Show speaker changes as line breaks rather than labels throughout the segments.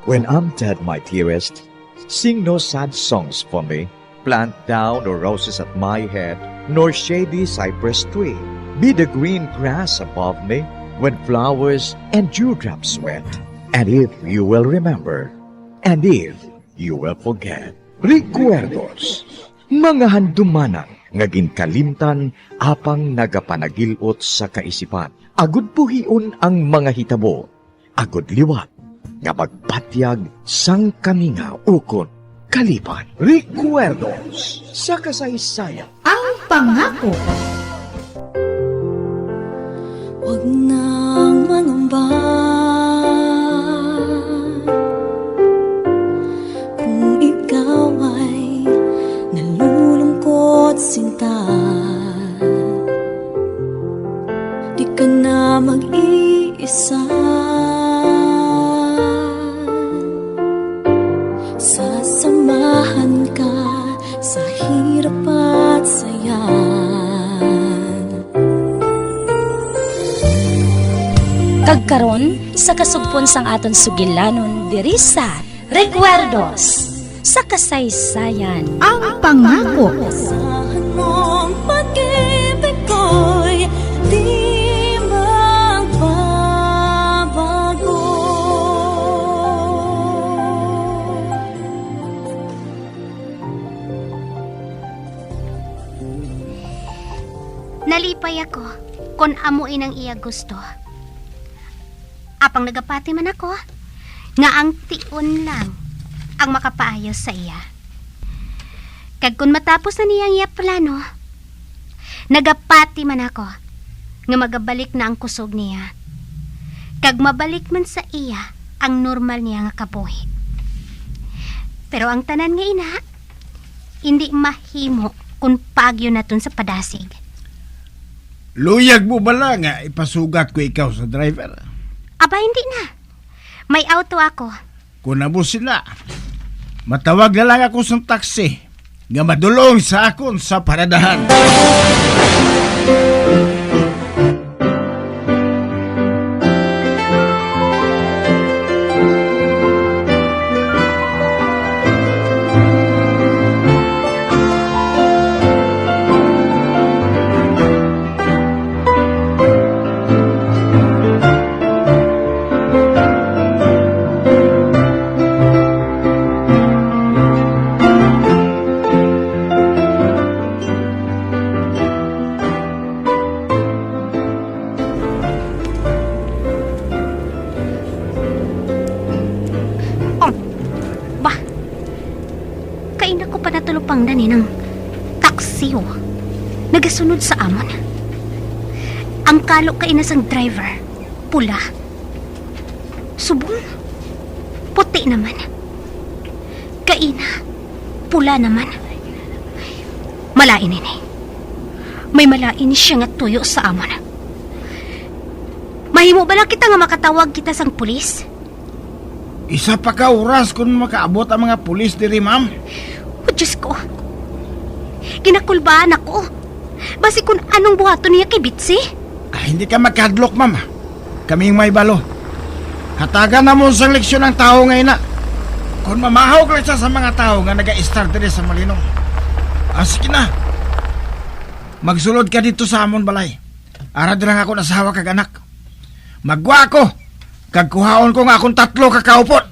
When I'm dead, my dearest, sing no sad songs for me. Plant down no roses at my head, nor shady cypress tree. Be the green grass above me when flowers and dewdrops wet. And if you will remember, and if you will forget, recuerdos, mga handumanan, ngaging kalimtan, apang nagapanagilot sa kaisipan. Agud puhiun ang mga hitabo, agud liwat, nga magpatyag sang kami nga ukon. Kalipan, recuerdos sa kasaysayan.
Ang pangako.
Huwag nang mangamba kung ikaw ay nalulungkot, sinta. Di ka na mag-iisa. Sasamahan ka sa hirap at saya.
Kagkaron sa kasugpon sang aton sugilanon diri sa Recuerdos sa kasaysayan.
Ang pangako.
Asahan mong pag-ibig ko'y di magbabago.
Nalipay ako kung amuin ang iya gusto. Apang nagapati man ako, nga ang tion lang ang makapaayos sa iya. Kag kung matapos na niyang iya plano, nagapati man ako, nga magabalik na ang kusog niya. Kag mabalik man sa iya ang normal niya nga kabuhi. Pero ang tanan nga ina, hindi mahimo kung pagyo naton sa padasig.
Luyag mo bala nga ipasugat ko ikaw sa driver?
Aba, hindi na. May auto ako.
Kung namo sila, matawag na lang ako sa taxi nga madulong sa akon sa paradahan.
Pangdani ng taksiyo nagasunod sa amon. Ang kalok kay nasang driver pula, subong puti naman, kaina pula naman. Malain ini, may malain siya nga tuyo sa amon. Mahimo ba lang kita nga makatawag kita sang pulis?
Isa pa ka oras kung makaabot ang mga pulis diri, ma'am.
O Diyos ko, kinakulbaan ako. Basi kung anong buhato niya kay Bitsy.
Hindi ka magkadlok, ma'am. Kaming may balo. Hatagan na mo sa leksyon ng tao ngayon na. Kung mamahaw ka sa mga tao nga nag-start diri sa Malinong. Sige na. Magsulod ka dito sa amon balay. Ara lang ako nasawa kag anak. Magwa ako. Kagkuhaon ko nga akong 3 kakaupot.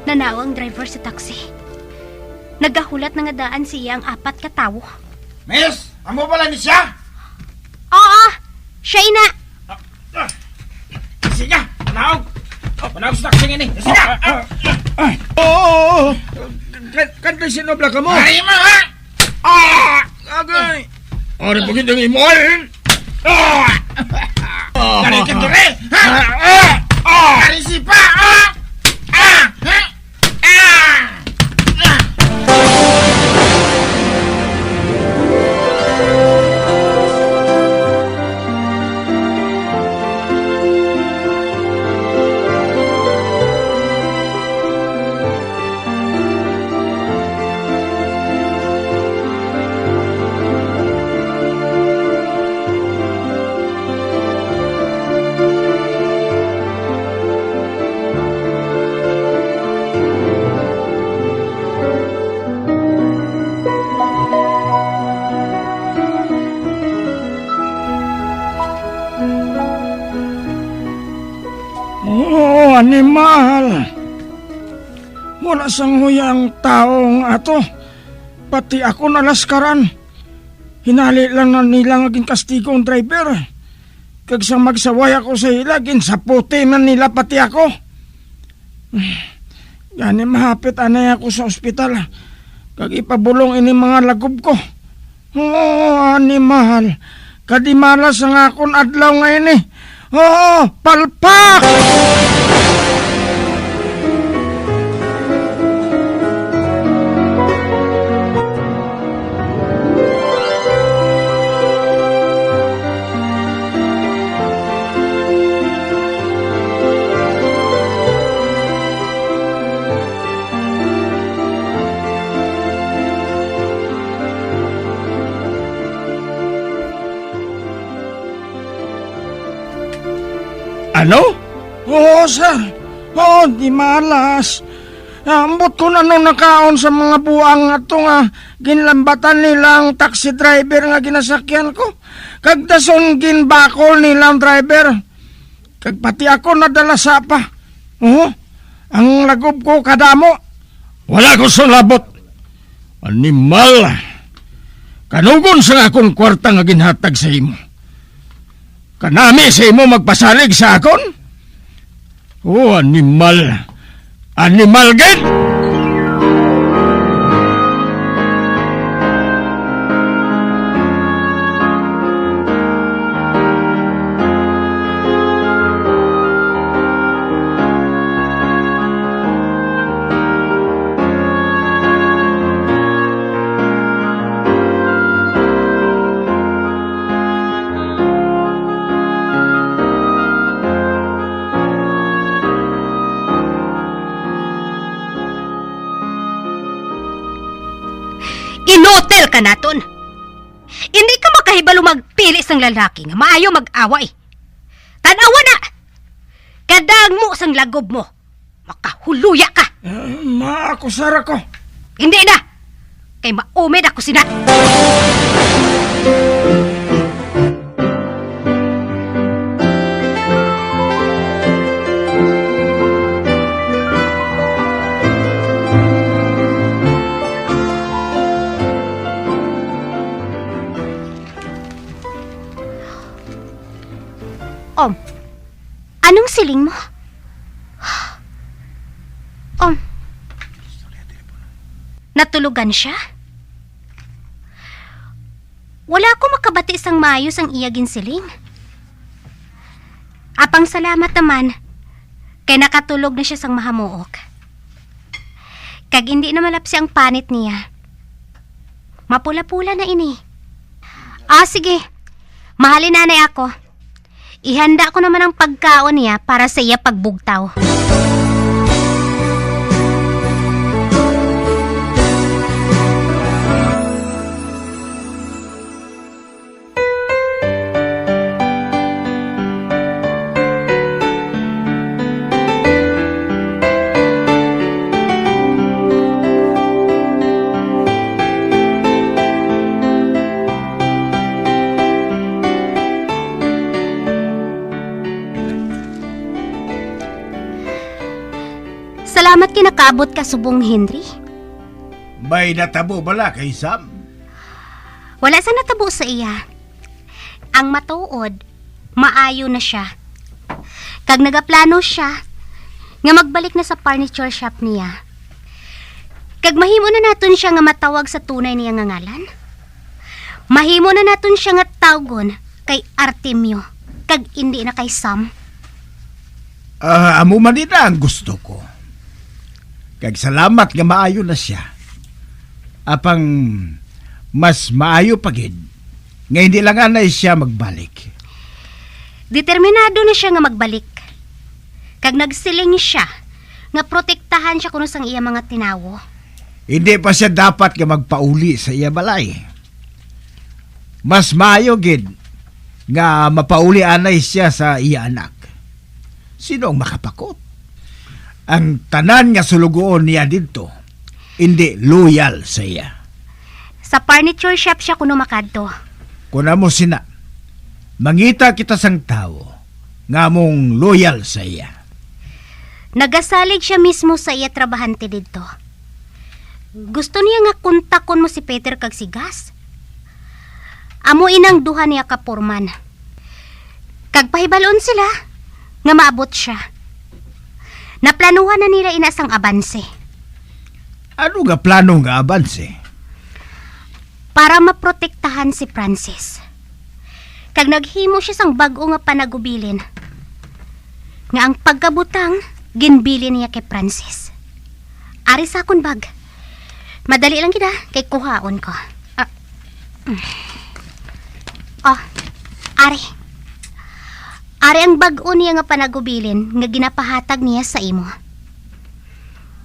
Nanawang driver sa taxi. Nagahulat na nga daan siya ang 4 katawo.
Miss, amo pala ni siya?
Oo, siya ina.
Sige, panahog. Panahog sa taxi nga ni. Sige. Oo. Kantay sinobla ka mo. Ay, ma! Agay. Ari, bakit yung imoy? Kari ka dire! Kari si pa! animal. Wala sang huyang taong ato. Pati ako nalaskaran. Hinali lang na nila ngaging kastigo ang driver. Kag sa magsaway ako sa ila, ginsaputi man nila pati ako. Gani mahapit anay ako sa ospital. Kag ipabulong ini mga lagob ko. Oo, animal. Kadimalas ang akong adlaw ngayon eh. Oo, palpak! Ano? Oo, sir. Oo, di malas. Ambot ko na nung nakaon sa mga buang ato nga ginlambatan nilang taxi driver nga ginasakyan ko. Kag dason ginbakol nilang driver. Kag pati ako nadala sa pa. Oo, ang lagob ko kadamo. Wala ko sa labot. Animal. Kanugon sa akong kwarta nga ginhatag sa imo. Kanami sa imo magpasalig sa akon? Oh, animal. Animal gid!
Inotel ka naton. Hindi ka makahibalo magpili sang lalaki nga maayo mag-away. Tanawa na! Kadang mo sang lagob mo. Makahuluya ka.
Maakusara ko.
Hindi na! Kay maumid ako sina. Anong siling mo? Natulugan siya? Wala ko makabati sang maayos ang iyagin siling. Apang salamat naman, kay nakatulog na siya sang mahamuok. Kag hindi na malapsi ang panit niya. Mapula-pula na ini. Sige, mahalin nanay ako. Ihanda ko naman ang pagkaon niya para sa iya pagbugtaw. Salamat kinakaabot ka, Subong Henry.
May natabo bala kay Sam?
Wala sa natabo sa iya. Ang matuod, maayo na siya. Kag nagaplano siya, nga magbalik na sa furniture shop niya. Kag mahimo na naton siya nga matawag sa tunay niya nga ngalan. Mahimo na naton siya nga tawgon kay Artemio, kag hindi na kay Sam.
Amo man din ang gusto ko. Kag salamat nga maayo na siya. Apang mas maayo pagid nga hindi lang anay siya magbalik.
Determinado na siya nga magbalik. Kag nagsiling siya nga protektahan siya kuno sang iya mga tinawo.
Hindi pa siya dapat nga magpauli sa iya balay. Mas maayo gid nga mapauli anay siya sa iya anak. Sino ang makapakot? Ang tanan nga sulugoon niya dito, hindi loyal sa iya.
Sa furniture shop siya kuno makadto.
Kuna mo sina, mangita kita sang tao nga mong loyal sa iya.
Nagasalig siya mismo sa iya trabahante dito. Gusto niya nga kontakon mo si Peter kag si Gas. Amo inang duha niya kapurman. Kag pahibalon sila nga maabot siya. Naplanuhan na nila inasang abanse.
Ano nga plano nga abanse?
Para maprotektahan si Francis. Kag naghimo siya sang bag-o nga panagubilin. Nga ang pagkabutang, ginbilin niya kay Francis. Ari sa akong bag. Madali lang kita, kay kuhaon ko. Ari. Ari ang bag-o niya nga panagubilin nga ginapahatag niya sa imo.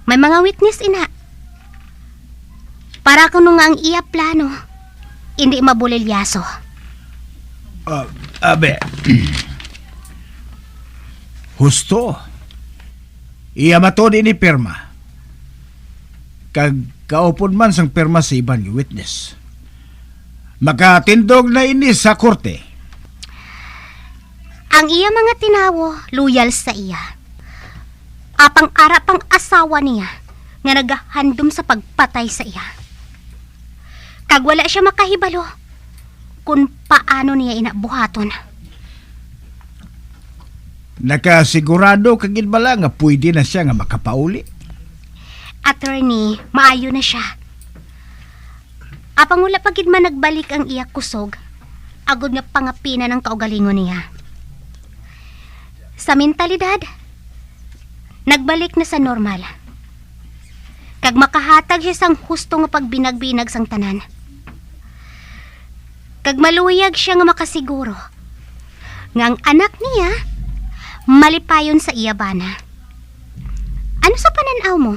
May mga witness ina. Para kuno nga ang iya plano, hindi mabulilyaso.
Abe. Husto. Iya matod ini pirma. Kag kaupod man sang pirma sa iban nga witness. Makatindog na ini sa korte.
Ang iya mga tinawo, loyal sa iya. Apang ara pang asawa niya nga nagahandom sa pagpatay sa iya. Kag wala siya makahibalo kung paano niya inabuhaton.
Nakasigurado kagid bala nga pwede na siya nga makapauli.
Attorney, maayo na siya. Apang wala pagid man nagbalik ang iya kusog, agod nga pangapina ng kaugalingon niya. Sa mentalidad, nagbalik na sa normal. Kag makahatag siya sang husto nga pagbinag-binag sang tanan. Kag maluyag siya nga makasiguro nga ang anak niya malipayon sa iya bana. Ano sa pananaw mo?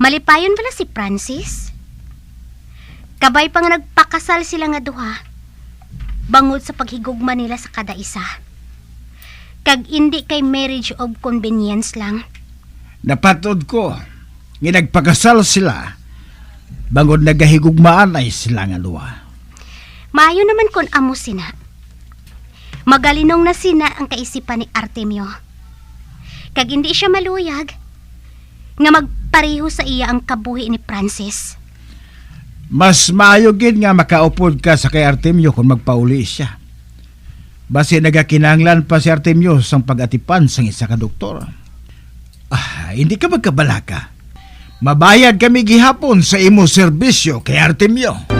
Malipayon bala si Francis? Kabay pa nga nagpakasal sila nga duha bangod sa paghigugma nila sa kada isa. Kag hindi kay marriage of convenience lang.
Napatod ko nga nagpakasal sila bangod nagahigugmaan ay sila nga duha.
Maayo naman kon amo sina. Magalinong na sina ang kaisipan ni Artemio. Kag hindi siya maluyag nga magpareho sa iya ang kabuhi ni Francis.
Mas maayo gid nga makaupod ka sa kay Artemio kung magpauli siya. Basi nagakinanglan pa si Artemio sang pag-atipan sang isa ka doktor. Hindi ka magkabalaka. Mabayad kami gihapon sa imo serbisyo kay Artemio.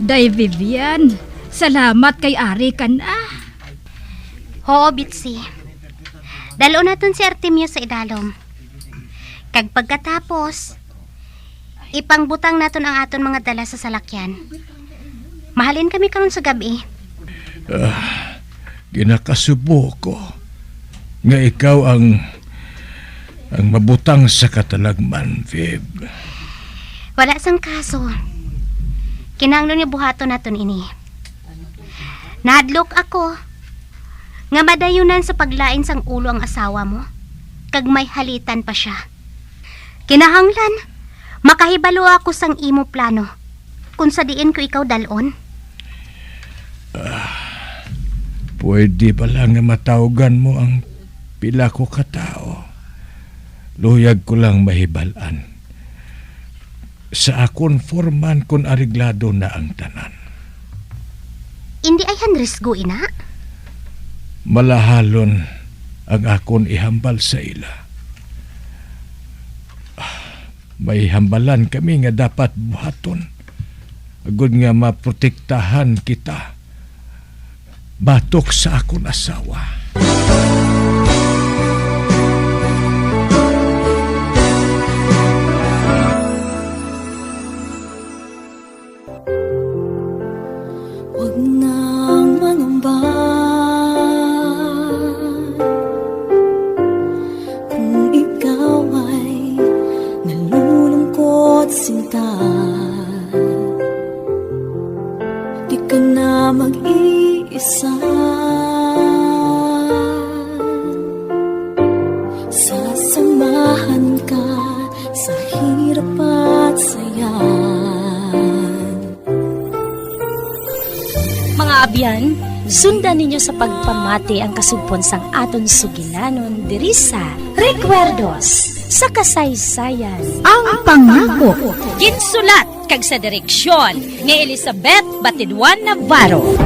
Day Vivian, salamat kay Ari ka na.
Oo, Bitsy. Dalo naton si Artemio sa idalom. Kag pagkatapos, ipangbutang naton ang aton mga dala sa salakyan. Mahalin kami karon sa gabi.
Ginakasubo ko nga ikaw ang mabutang sa katalagman, Viv.
Wala sang kaso. Kinahanglan ni buhaton naton ini. Nahadlok ako nga madayunan sa paglain sang ulo ang asawa mo, kag may halitan pa siya. Kinahanglan makahibalo ako sang imo plano kung sa diin ko ikaw dalon.
Pwede ba lang nga matawgan mo ang pila ko katao? Luyag ko lang mahibalan. Sa akon forman kon ariglado na ang tanan.
Hindi ay hanrisgo ina.
Malahalon ang akon ihambal sa ila. May hambalan kami nga dapat buhaton. Agud nga maprotektahan kita batok sa akon asawa.
Huwag nang mangamba kung ikaw ay at sinta. Di ka na mag-iisa. Sasamahan ka sa hirap at saya.
Mga abyan, sundan ninyo sa pagpamati ang kasugpon sang aton sugilanon diri sa Recuerdos sa kasaysayan.
Ang pangako.
Ginsulat kag sa direksyon ni Elizabeth Batidwan Navarro.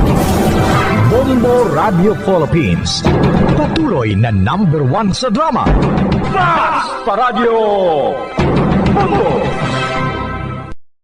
Bombo Radio Philippines. Patuloy na #1 sa drama. Fast Paradyo! Bombo!